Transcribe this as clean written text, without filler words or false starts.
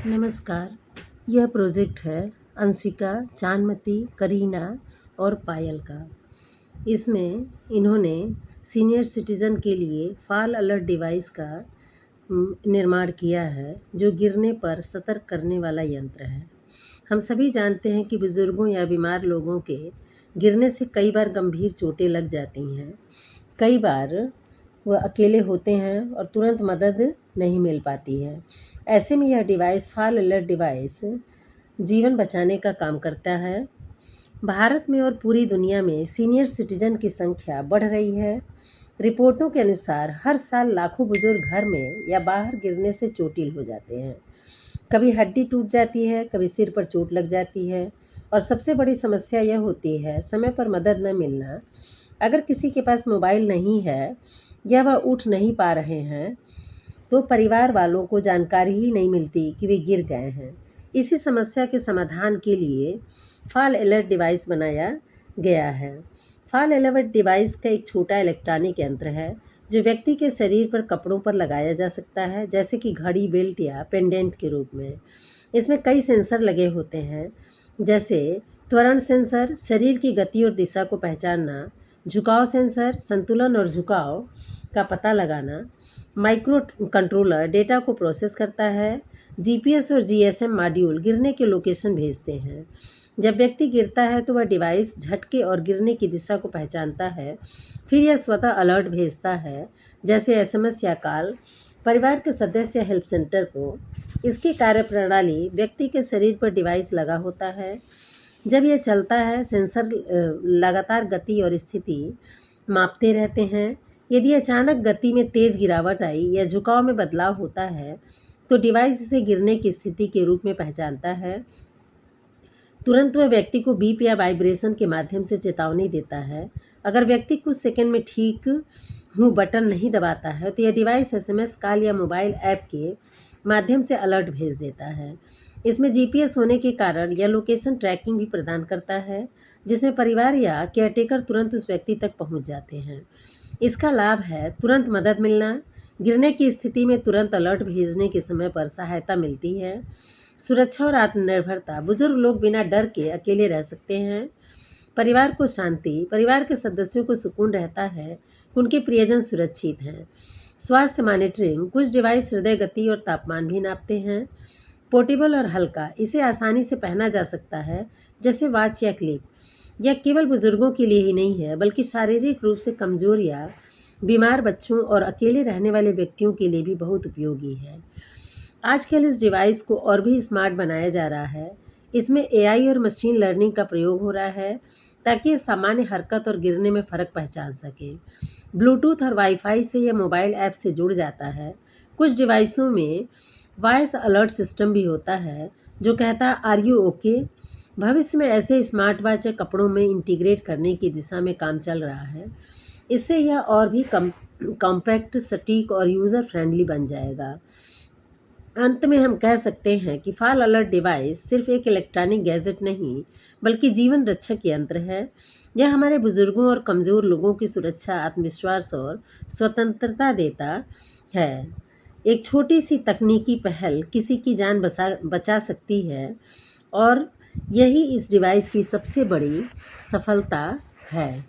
नमस्कार। यह प्रोजेक्ट है अंशिका, चांदमती, करीना और पायल का। इसमें इन्होंने सीनियर सिटीज़न के लिए फॉल अलर्ट डिवाइस का निर्माण किया है, जो गिरने पर सतर्क करने वाला यंत्र है। हम सभी जानते हैं कि बुज़ुर्गों या बीमार लोगों के गिरने से कई बार गंभीर चोटें लग जाती हैं। कई बार वह अकेले होते हैं और तुरंत मदद नहीं मिल पाती है। ऐसे में यह डिवाइस फॉल अलर्ट डिवाइस जीवन बचाने का काम करता है। भारत में और पूरी दुनिया में सीनियर सिटीजन की संख्या बढ़ रही है। रिपोर्टों के अनुसार हर साल लाखों बुजुर्ग घर में या बाहर गिरने से चोटिल हो जाते हैं। कभी हड्डी टूट जाती है, कभी सिर पर चोट लग जाती है और सबसे बड़ी समस्या यह होती है समय पर मदद न मिलना। अगर किसी के पास मोबाइल नहीं है या वह उठ नहीं पा रहे हैं तो परिवार वालों को जानकारी ही नहीं मिलती कि वे गिर गए हैं। इसी समस्या के समाधान के लिए फॉल अलर्ट डिवाइस बनाया गया है। फॉल अलर्ट डिवाइस का एक छोटा इलेक्ट्रॉनिक यंत्र है जो व्यक्ति के शरीर पर कपड़ों पर लगाया जा सकता है, जैसे कि घड़ी, बेल्ट या पेंडेंट के रूप में। इसमें कई सेंसर लगे होते हैं, जैसे त्वरण सेंसर, शरीर की गति और दिशा को पहचानना, झुकाव सेंसर, संतुलन और झुकाव का पता लगाना, माइक्रो कंट्रोलर डेटा को प्रोसेस करता है, जीपीएस और जीएसएम मॉड्यूल गिरने के लोकेशन भेजते हैं। जब व्यक्ति गिरता है तो वह डिवाइस झटके और गिरने की दिशा को पहचानता है, फिर यह स्वतः अलर्ट भेजता है, जैसे एसएमएस या कॉल, परिवार के सदस्य या हेल्प सेंटर को। इसकी कार्यप्रणाली व्यक्ति के शरीर पर डिवाइस लगा होता है। जब यह चलता है, सेंसर लगातार गति और स्थिति मापते रहते हैं। यदि अचानक गति में तेज़ गिरावट आई या झुकाव में बदलाव होता है तो डिवाइस इसे गिरने की स्थिति के रूप में पहचानता है। तुरंत वह व्यक्ति को बीप या वाइब्रेशन के माध्यम से चेतावनी देता है। अगर व्यक्ति कुछ सेकंड में ठीक हूँ बटन नहीं दबाता है तो यह डिवाइस एसएमएस, कॉल या मोबाइल ऐप के माध्यम से अलर्ट भेज देता है। इसमें जीपीएस होने के कारण यह लोकेशन ट्रैकिंग भी प्रदान करता है, जिसमें परिवार या केयरटेकर तुरंत उस व्यक्ति तक पहुंच जाते हैं। इसका लाभ है तुरंत मदद मिलना, गिरने की स्थिति में तुरंत अलर्ट भेजने के समय पर सहायता मिलती है, सुरक्षा और आत्मनिर्भरता, बुजुर्ग लोग बिना डर के अकेले रह सकते हैं, परिवार को शांति, परिवार के सदस्यों को सुकून रहता है, उनके प्रियजन सुरक्षित हैं। स्वास्थ्य मॉनिटरिंग, कुछ डिवाइस हृदय गति और तापमान भी नापते हैं। पोर्टेबल और हल्का, इसे आसानी से पहना जा सकता है, जैसे वॉच या क्लिप। यह केवल बुजुर्गों के लिए ही नहीं है, बल्कि शारीरिक रूप से कमज़ोर या बीमार बच्चों और अकेले रहने वाले व्यक्तियों के लिए भी बहुत उपयोगी है। आजकल इस डिवाइस को और भी स्मार्ट बनाया जा रहा है। इसमें एआई और मशीन लर्निंग का प्रयोग हो रहा है ताकि ये सामान्य हरकत और गिरने में फ़र्क पहचान सके। ब्लूटूथ और वाईफाई से यह मोबाइल ऐप से जुड़ जाता है। कुछ डिवाइसों में वॉइस अलर्ट सिस्टम भी होता है जो कहता है आर यू ओके। भविष्य में ऐसे स्मार्ट वॉच या कपड़ों में इंटीग्रेट करने की दिशा में काम चल रहा है। इससे यह और भी कॉम्पैक्ट, सटीक और यूज़र फ्रेंडली बन जाएगा। अंत में हम कह सकते हैं कि फॉल अलर्ट डिवाइस सिर्फ एक इलेक्ट्रॉनिक गैजेट नहीं, बल्कि जीवन रक्षक यंत्र है। यह हमारे बुजुर्गों और कमज़ोर लोगों की सुरक्षा, आत्मविश्वास और स्वतंत्रता देता है। एक छोटी सी तकनीकी पहल किसी की जान बचा सकती है और यही इस डिवाइस की सबसे बड़ी सफलता है।